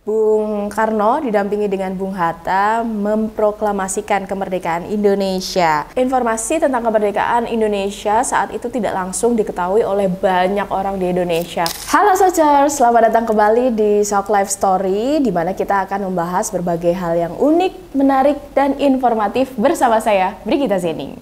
Bung Karno didampingi dengan Bung Hatta memproklamasikan kemerdekaan Indonesia. Informasi tentang kemerdekaan Indonesia saat itu tidak langsung diketahui oleh banyak orang di Indonesia. Halo Sochers, selamat datang kembali di Sok Life Story, di mana kita akan membahas berbagai hal yang unik, menarik, dan informatif bersama saya, Brigita Zening.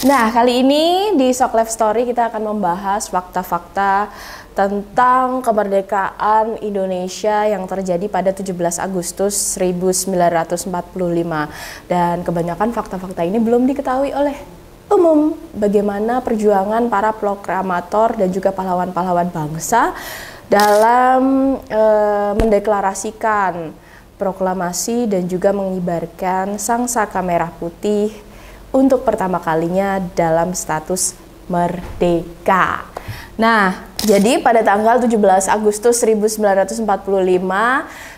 Nah, kali ini di Sok Life Story kita akan membahas fakta-fakta tentang kemerdekaan Indonesia yang terjadi pada 17 Agustus 1945. Dan kebanyakan fakta-fakta ini belum diketahui oleh umum. Bagaimana perjuangan para proklamator dan juga pahlawan-pahlawan bangsa dalam mendeklarasikan proklamasi dan juga mengibarkan sangsaka merah putih untuk pertama kalinya dalam status merdeka. Nah, jadi pada tanggal 17 Agustus 1945,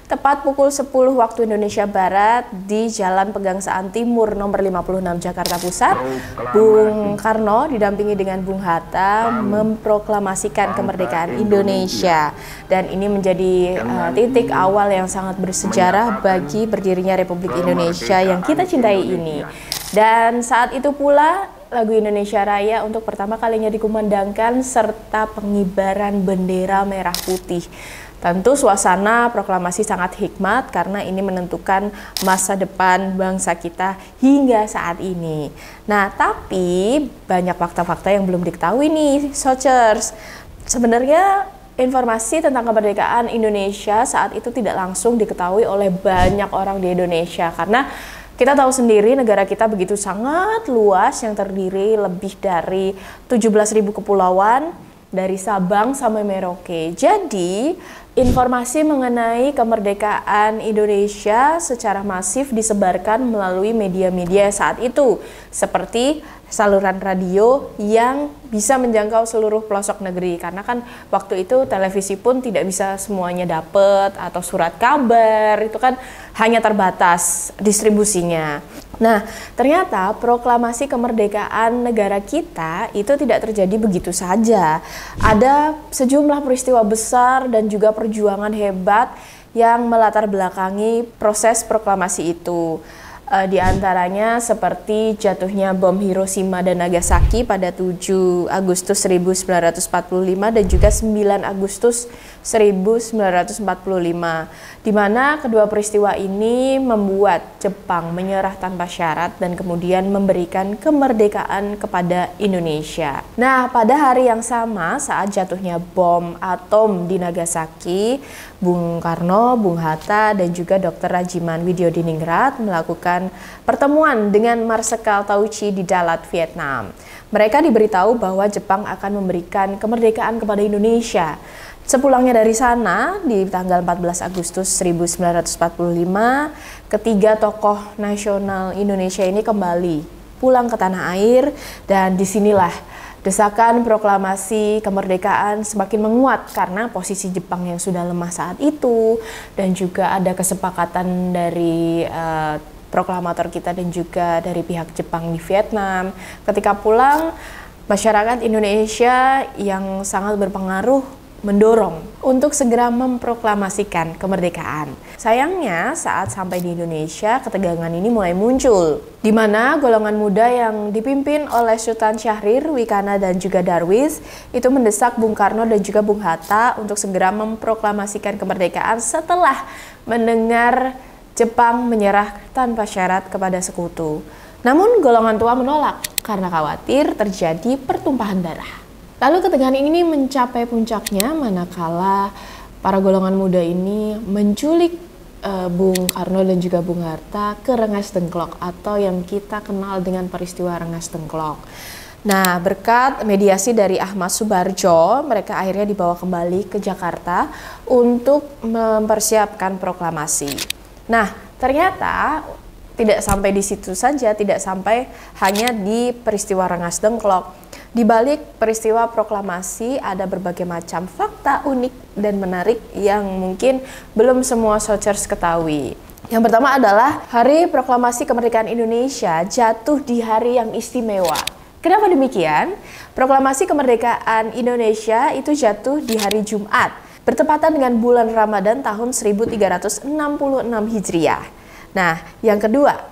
tepat pukul 10 waktu Indonesia Barat di Jalan Pegangsaan Timur nomor 56 Jakarta Pusat, Bung Karno didampingi dengan Bung Hatta memproklamasikan kemerdekaan Indonesia. Dan ini menjadi titik awal yang sangat bersejarah bagi berdirinya Republik Indonesia yang kita cintai ini. Dan saat itu pula lagu Indonesia Raya untuk pertama kalinya dikumandangkan serta pengibaran bendera merah putih. Tentu suasana proklamasi sangat hikmat karena ini menentukan masa depan bangsa kita hingga saat ini. Nah, tapi banyak fakta-fakta yang belum diketahui nih, Sochers. Sebenarnya informasi tentang kemerdekaan Indonesia saat itu tidak langsung diketahui oleh banyak orang di Indonesia karena kita tahu sendiri negara kita begitu sangat luas yang terdiri lebih dari 17.000 kepulauan dari Sabang sampai Merauke. Jadi, informasi mengenai kemerdekaan Indonesia secara masif disebarkan melalui media-media saat itu, seperti saluran radio yang bisa menjangkau seluruh pelosok negeri. Karena kan waktu itu televisi pun tidak bisa semuanya dapat, atau surat kabar, itu kan hanya terbatas distribusinya. Nah, ternyata proklamasi kemerdekaan negara kita itu tidak terjadi begitu saja. Ada sejumlah peristiwa besar dan juga perjuangan hebat yang melatar belakangi proses proklamasi itu. Di antaranya seperti jatuhnya bom Hiroshima dan Nagasaki pada 7 Agustus 1945 dan juga 9 Agustus 1945, di mana kedua peristiwa ini membuat Jepang menyerah tanpa syarat dan kemudian memberikan kemerdekaan kepada Indonesia. Nah, pada hari yang sama saat jatuhnya bom atom di Nagasaki, Bung Karno, Bung Hatta, dan juga Dr. Rajiman Widyodiningrat melakukan pertemuan dengan Marsekal Tauci di Dalat, Vietnam. Mereka diberitahu bahwa Jepang akan memberikan kemerdekaan kepada Indonesia. Sepulangnya dari sana, di tanggal 14 Agustus 1945, ketiga tokoh nasional Indonesia ini kembali pulang ke tanah air, dan disinilah desakan proklamasi kemerdekaan semakin menguat karena posisi Jepang yang sudah lemah saat itu, dan juga ada kesepakatan dari proklamator kita dan juga dari pihak Jepang di Vietnam. Ketika pulang, masyarakat Indonesia yang sangat berpengaruh mendorong untuk segera memproklamasikan kemerdekaan. Sayangnya saat sampai di Indonesia, ketegangan ini mulai muncul, di mana golongan muda yang dipimpin oleh Sultan Syahrir, Wikana, dan juga Darwis itu mendesak Bung Karno dan juga Bung Hatta untuk segera memproklamasikan kemerdekaan setelah mendengar Jepang menyerah tanpa syarat kepada sekutu. Namun golongan tua menolak karena khawatir terjadi pertumpahan darah. Lalu ketegangan ini mencapai puncaknya manakala para golongan muda ini menculik Bung Karno dan juga Bung Hatta ke Rengas Dengklok atau yang kita kenal dengan peristiwa Rengas Dengklok. Nah, berkat mediasi dari Ahmad Subarjo, mereka akhirnya dibawa kembali ke Jakarta untuk mempersiapkan proklamasi. Nah, ternyata tidak sampai di situ saja, tidak sampai hanya di peristiwa Rengas Dengklok. Di balik peristiwa proklamasi ada berbagai macam fakta unik dan menarik yang mungkin belum semua Sochers ketahui. Yang pertama adalah Hari Proklamasi Kemerdekaan Indonesia jatuh di hari yang istimewa. Kenapa demikian? Proklamasi Kemerdekaan Indonesia itu jatuh di hari Jumat, bertepatan dengan bulan Ramadan tahun 1366 Hijriah. Nah, yang kedua,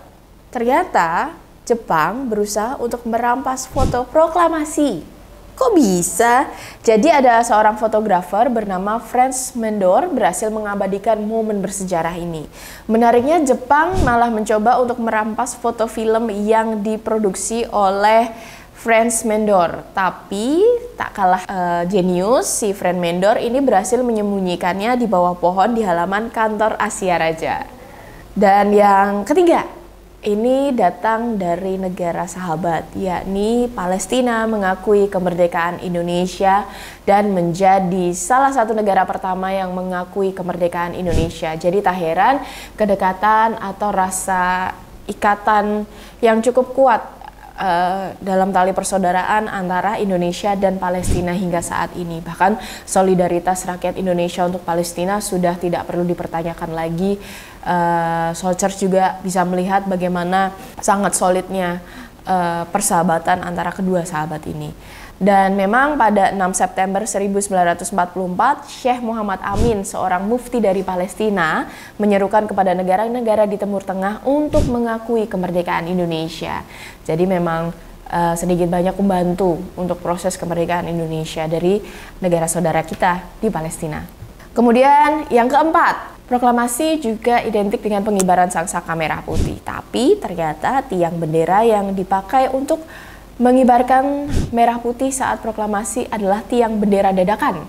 ternyata Jepang berusaha untuk merampas foto proklamasi. Kok bisa? Jadi ada seorang fotografer bernama Franz Mendor berhasil mengabadikan momen bersejarah ini. Menariknya, Jepang malah mencoba untuk merampas foto film yang diproduksi oleh Franz Mendor. Tapi tak kalah jenius, si Franz Mendor ini berhasil menyembunyikannya di bawah pohon di halaman kantor Asia Raja. Dan yang ketiga, ini datang dari negara sahabat, yakni Palestina mengakui kemerdekaan Indonesia dan menjadi salah satu negara pertama yang mengakui kemerdekaan Indonesia. Jadi tak heran kedekatan atau rasa ikatan yang cukup kuat dalam tali persaudaraan antara Indonesia dan Palestina hingga saat ini. Bahkan solidaritas rakyat Indonesia untuk Palestina sudah tidak perlu dipertanyakan lagi. Soldiers juga bisa melihat bagaimana sangat solidnya persahabatan antara kedua sahabat ini. Dan memang pada 6 September 1944, Syekh Muhammad Amin, seorang mufti dari Palestina, menyerukan kepada negara-negara di Timur Tengah untuk mengakui kemerdekaan Indonesia. Jadi memang sedikit banyak membantu untuk proses kemerdekaan Indonesia dari negara saudara kita di Palestina. Kemudian yang keempat, proklamasi juga identik dengan pengibaran sangsaka merah putih. Tapi ternyata tiang bendera yang dipakai untuk mengibarkan merah putih saat proklamasi adalah tiang bendera dadakan.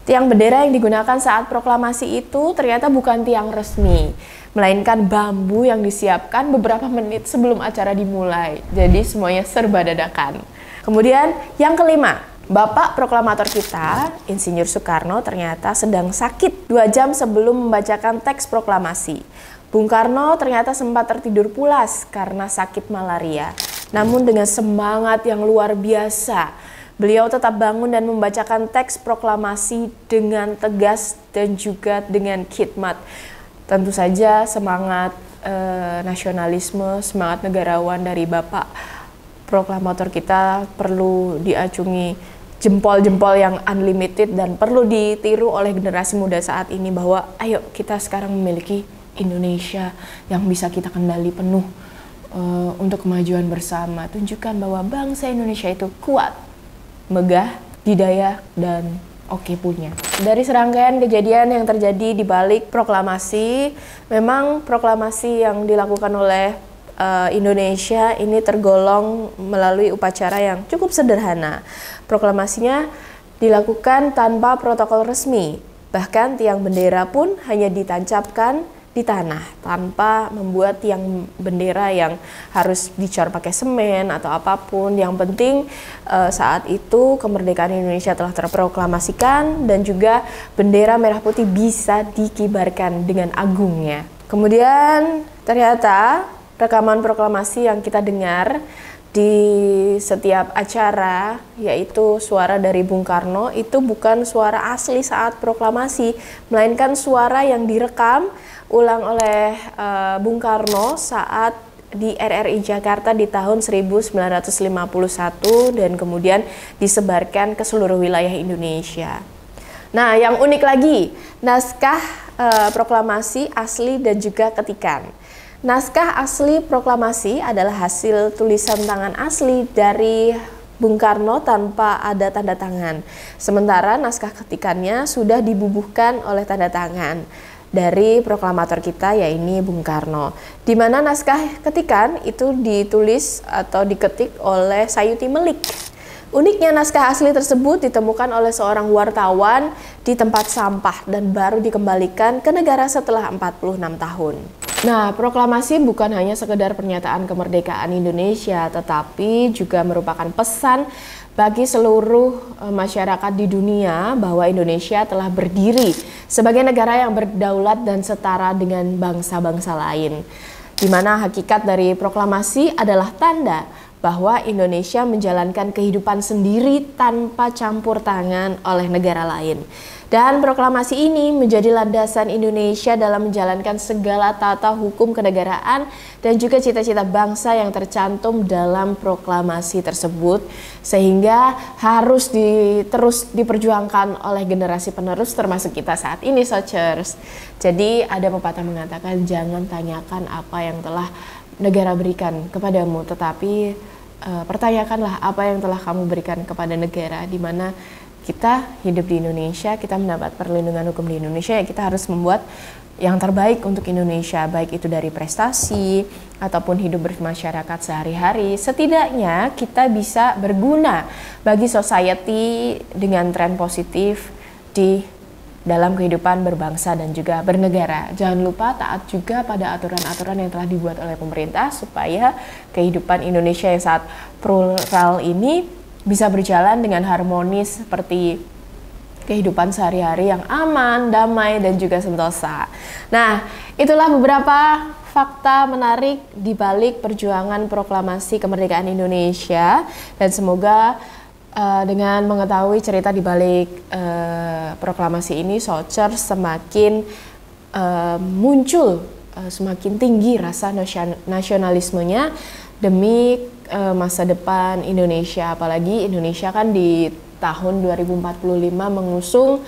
Tiang bendera yang digunakan saat proklamasi itu ternyata bukan tiang resmi, melainkan bambu yang disiapkan beberapa menit sebelum acara dimulai. Jadi semuanya serba dadakan. Kemudian yang kelima, Bapak proklamator kita, Insinyur Soekarno, ternyata sedang sakit 2 jam sebelum membacakan teks proklamasi. Bung Karno ternyata sempat tertidur pulas karena sakit malaria. Namun dengan semangat yang luar biasa, beliau tetap bangun dan membacakan teks proklamasi dengan tegas dan juga dengan khidmat. Tentu saja semangat nasionalisme, semangat negarawan dari Bapak proklamator kita perlu diacungi jempol-jempol yang unlimited dan perlu ditiru oleh generasi muda saat ini bahwa ayo kita sekarang memiliki Indonesia yang bisa kita kendali penuh. Untuk kemajuan bersama, tunjukkan bahwa bangsa Indonesia itu kuat, megah, didaya, dan oke punya. Dari serangkaian kejadian yang terjadi di balik proklamasi, memang proklamasi yang dilakukan oleh Indonesia ini tergolong melalui upacara yang cukup sederhana. Proklamasinya dilakukan tanpa protokol resmi, bahkan tiang bendera pun hanya ditancapkan di tanah tanpa membuat tiang bendera yang harus dicor pakai semen atau apapun. Yang penting saat itu kemerdekaan Indonesia telah terproklamasikan dan juga bendera merah putih bisa dikibarkan dengan agungnya. Kemudian ternyata rekaman proklamasi yang kita dengar di setiap acara, yaitu suara dari Bung Karno, itu bukan suara asli saat proklamasi, melainkan suara yang direkam ulang oleh Bung Karno saat di RRI Jakarta di tahun 1951 dan kemudian disebarkan ke seluruh wilayah Indonesia. Nah, yang unik lagi, naskah proklamasi asli dan juga ketikan. Naskah asli proklamasi adalah hasil tulisan tangan asli dari Bung Karno tanpa ada tanda tangan. Sementara naskah ketikannya sudah dibubuhkan oleh tanda tangan dari proklamator kita, yaitu Bung Karno. Di mana naskah ketikan itu ditulis atau diketik oleh Sayuti Melik. Uniknya naskah asli tersebut ditemukan oleh seorang wartawan di tempat sampah dan baru dikembalikan ke negara setelah 46 tahun. Nah, proklamasi bukan hanya sekedar pernyataan kemerdekaan Indonesia, tetapi juga merupakan pesan bagi seluruh masyarakat di dunia bahwa Indonesia telah berdiri sebagai negara yang berdaulat dan setara dengan bangsa-bangsa lain. Di mana hakikat dari proklamasi adalah tanda bahwa Indonesia menjalankan kehidupan sendiri tanpa campur tangan oleh negara lain. Dan proklamasi ini menjadi landasan Indonesia dalam menjalankan segala tata hukum kenegaraan dan juga cita-cita bangsa yang tercantum dalam proklamasi tersebut, sehingga harus terus diperjuangkan oleh generasi penerus termasuk kita saat ini, Sochers. Jadi ada pepatah mengatakan jangan tanyakan apa yang telah negara berikan kepadamu, tetapi pertanyakanlah apa yang telah kamu berikan kepada negara, di mana kita hidup di Indonesia, kita mendapat perlindungan hukum di Indonesia, ya kita harus membuat yang terbaik untuk Indonesia, baik itu dari prestasi ataupun hidup bermasyarakat sehari-hari. Setidaknya kita bisa berguna bagi society dengan tren positif di dalam kehidupan berbangsa dan juga bernegara. Jangan lupa taat juga pada aturan-aturan yang telah dibuat oleh pemerintah supaya kehidupan Indonesia yang sangat plural ini bisa berjalan dengan harmonis seperti kehidupan sehari-hari yang aman, damai, dan juga sentosa. Nah, itulah beberapa fakta menarik di balik perjuangan proklamasi kemerdekaan Indonesia, dan semoga dengan mengetahui cerita di balik proklamasi ini, Sochers semakin muncul, semakin tinggi rasa nasionalismenya demi masa depan Indonesia. Apalagi Indonesia kan di tahun 2045 mengusung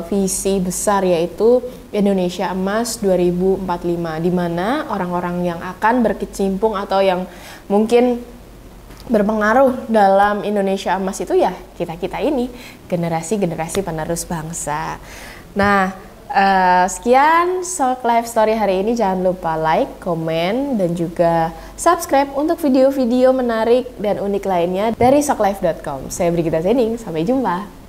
visi besar, yaitu Indonesia Emas 2045, di mana orang-orang yang akan berkecimpung atau yang mungkin berpengaruh dalam Indonesia Emas itu ya kita-kita ini, generasi-generasi penerus bangsa. Nah, sekian Sok Life Story hari ini. Jangan lupa like, komen, dan juga subscribe untuk video-video menarik dan unik lainnya dari soklife.com. Saya Brigita Zening, sampai jumpa.